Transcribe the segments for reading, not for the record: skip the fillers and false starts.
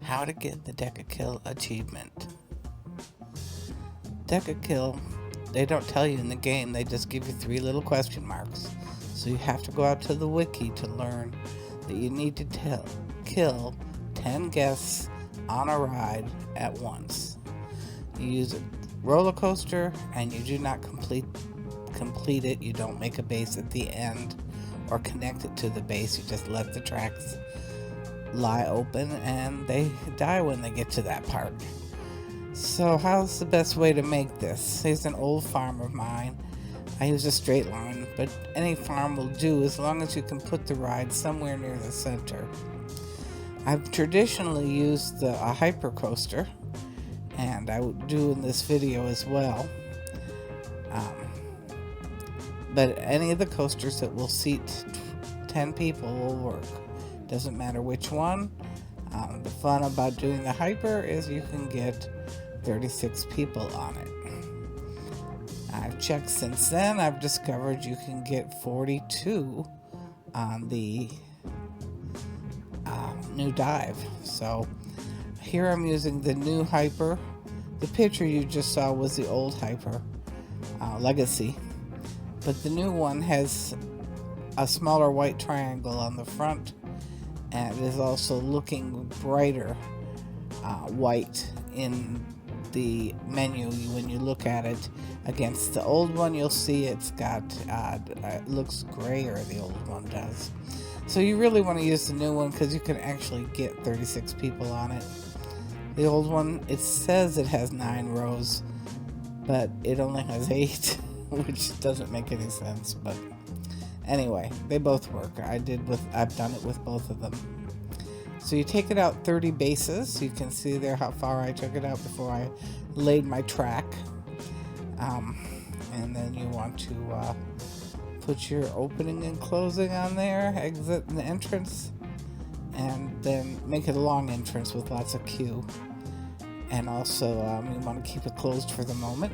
How to get the Decakill Achievement. Decakill, they don't tell you in the game, they just give you 3 little question marks. So you have to go out to the Wiki to learn that you need to kill 10 guests on a ride at once. You use a roller coaster and you do not complete it. You don't make a base at the end or connect it to the base. You just let the tracks lie open and they die when they get to that part. So how's the best way to make this? Here's an old farm of mine. I use a straight line, but any farm will do as long as you can put the ride somewhere near the center. I've traditionally used a hyper coaster, and I would do in this video as well. But any of the coasters that will seat 10 people will work. Doesn't matter which one. The fun about doing the hyper is you can get 36 people on it. I've checked since then. I've discovered you can get 42 on the new dive. So here I'm using the new hyper. The picture you just saw was the old hyper legacy, but the new one has a smaller white triangle on the front, and it is also looking brighter white in the menu. When you look at it against the old one, you'll see it's got it looks grayer, the old one does. So you really want to use the new one because you can actually get 36 people on it. The old one, it says it has 9 rows, but it only has 8, which doesn't make any sense. But anyway, they both work. I've done it with both of them. So you take it out 30 bases. You can see there how far I took it out before I laid my track. And then you want to put your opening and closing on there, exit and entrance, and then make it a long entrance with lots of queue. And also you want to keep it closed for the moment.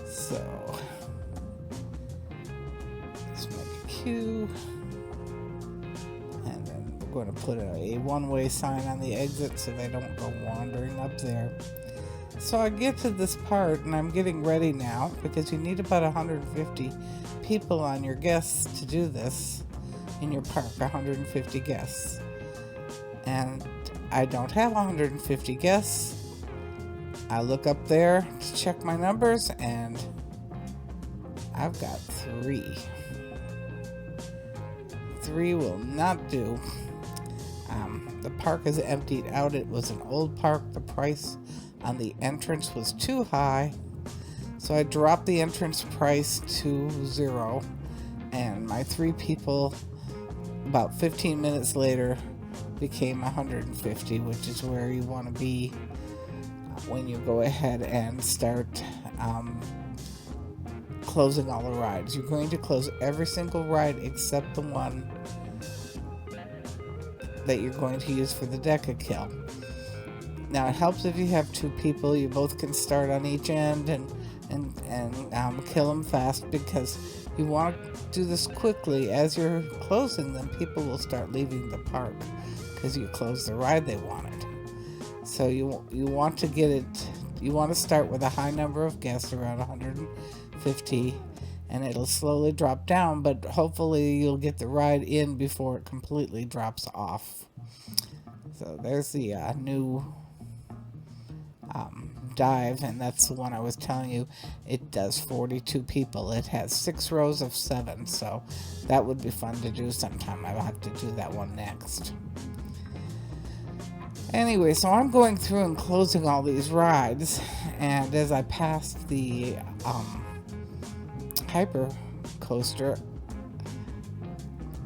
So let's make a queue. And then we're going to put a one-way sign on the exit so they don't go wandering up there. So I get to this part and I'm getting ready now because you need about 150 people on your guests to do this in your park, 150 guests. And I don't have 150 guests. I look up there to check my numbers and I've got 3. 3 will not do. The park is emptied out. It was an old park. The price on the entrance was too high, so I dropped the entrance price to 0, and my 3 people about 15 minutes later became 150, which is where you want to be when you go ahead and start closing all the rides. You're going to close every single ride except the one that you're going to use for the Decakill. Now it helps if you have 2 people. You both can start on each end and kill them fast, because you want to do this quickly. As you're closing them, people will start leaving the park because you closed the ride they wanted. So you want to get it. You want to start with a high number of guests, around 150, and it'll slowly drop down, but hopefully you'll get the ride in before it completely drops off. So there's the new dive, and that's the one I was telling you. It does 42 people. It has 6 rows of 7, so that would be fun to do sometime. I'll have to do that one next. Anyway, so I'm going through and closing all these rides, and as I passed the hyper coaster,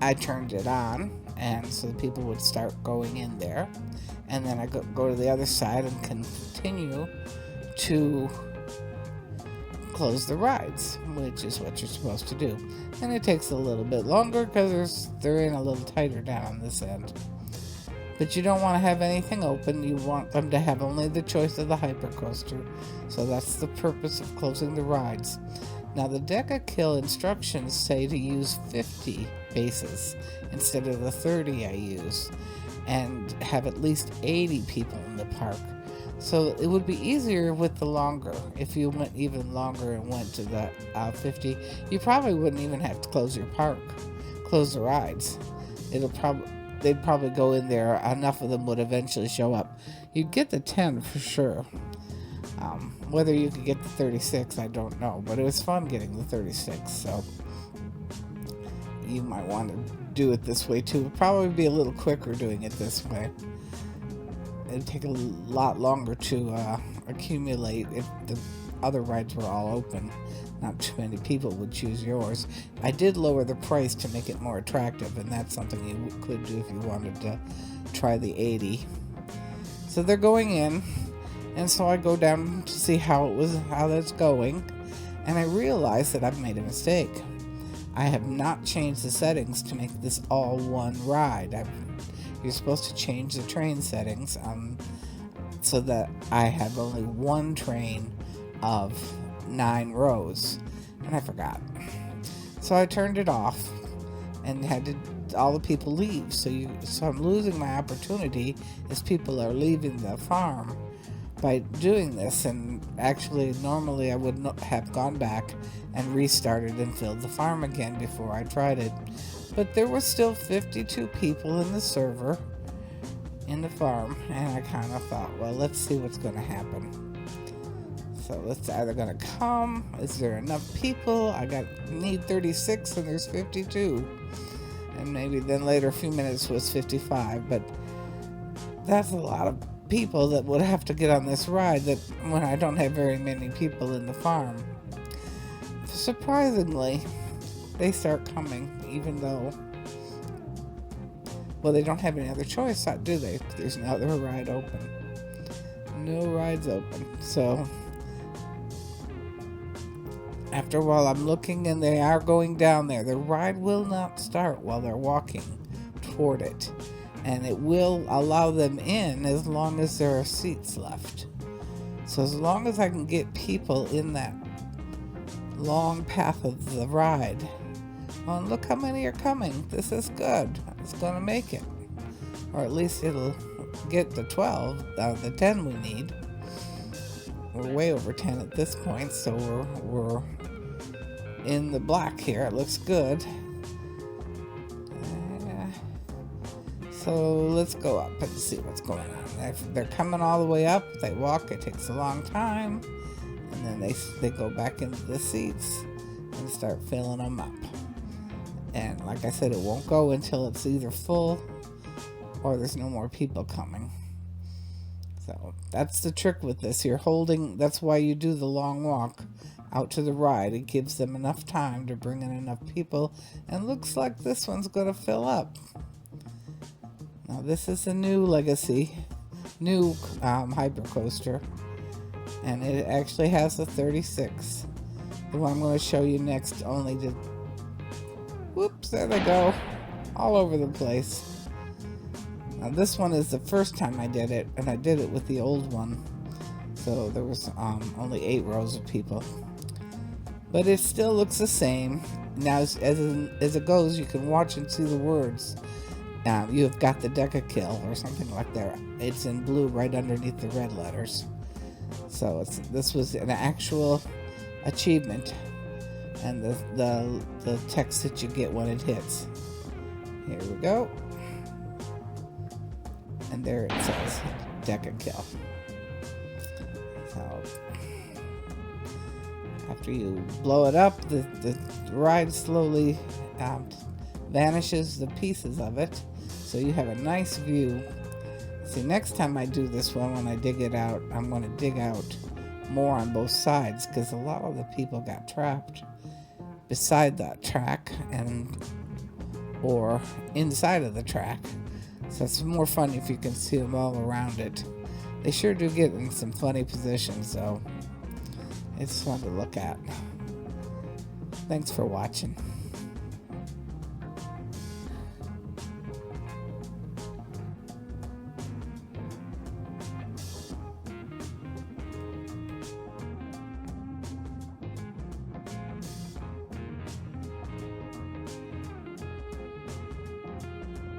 I turned it on, and so the people would start going in there, and then I go to the other side and continue to close the rides, which is what you're supposed to do. And it takes a little bit longer because they're in a little tighter down on this end. But you don't want to have anything open. You want them to have only the choice of the hyper coaster. So that's the purpose of closing the rides. Now the Decakill instructions say to use 50 bases instead of the 30 I use. and have at least 80 people in the park. So it would be easier with the longer. If you went even longer and went to the 50, you probably wouldn't even have to close your park, close the rides. They'd probably go in there. Enough of them would eventually show up. You'd get the 10 for sure. Whether you could get the 36, I don't know, but it was fun getting the 36. So you might want to do it this way too. It'd probably be a little quicker doing it this way. It'd take a lot longer to accumulate if the other rides were all open. Not too many people would choose yours. I did lower the price to make it more attractive, and that's something you could do if you wanted to try the 80. So they're going in, and so I go down to see how that's going, and I realize that I've made a mistake. I have not changed the settings to make this all one ride. You're supposed to change the train settings so that I have only one train of 9 rows, and I forgot. So I turned it off and had all the people leave. So I'm losing my opportunity as people are leaving the farm by doing this. And actually, normally I would not have gone back and restarted and filled the farm again before I tried it. But there were still 52 people in the server in the farm, and I kind of thought, well, let's see what's going to happen. So it's either going to come, is there enough people? Need 36 and there's 52. And maybe then later, a few minutes, was 55, but that's a lot of people that would have to get on this ride that when I don't have very many people in the farm. Surprisingly, they start coming, even though, well, they don't have any other choice, do they? There's no other ride open. No rides open. So after a while, I'm looking, and they are going down there. The ride will not start while they're walking toward it, and it will allow them in as long as there are seats left. So as long as I can get people in that long path of the ride. Oh, and look how many are coming. This is good. It's going to make it. Or at least it'll get the 12, the 10 we need. We're way over 10 at this point, so we're in the black here. It looks good. So let's go up and see what's going on. They're coming all the way up. They walk. It takes a long time. And then they go back into the seats and start filling them up. And like I said, it won't go until it's either full or there's no more people coming. So that's the trick with this. That's why you do the long walk out to the ride. It gives them enough time to bring in enough people. And looks like this one's going to fill up. Now this is a new hyper coaster. And it actually has a 36. The one I'm going to show you next only did... Whoops, there they go. All over the place. Now this one is the first time I did it, and I did it with the old one. So there was only 8 rows of people. But it still looks the same. Now as it goes, you can watch and see the words. You have got the Decakill or something like that. It's in blue right underneath the red letters. So this was an actual achievement, and the text that you get when it hits. Here we go, and there it says Decakill. So after you blow it up, the ride slowly vanishes the pieces of it, so you have a nice view. See, next time I do this one, when I dig it out, I'm going to dig out more on both sides, because a lot of the people got trapped beside that track or inside of the track. So it's more fun if you can see them all around it. They sure do get in some funny positions, so it's fun to look at. Thanks for watching.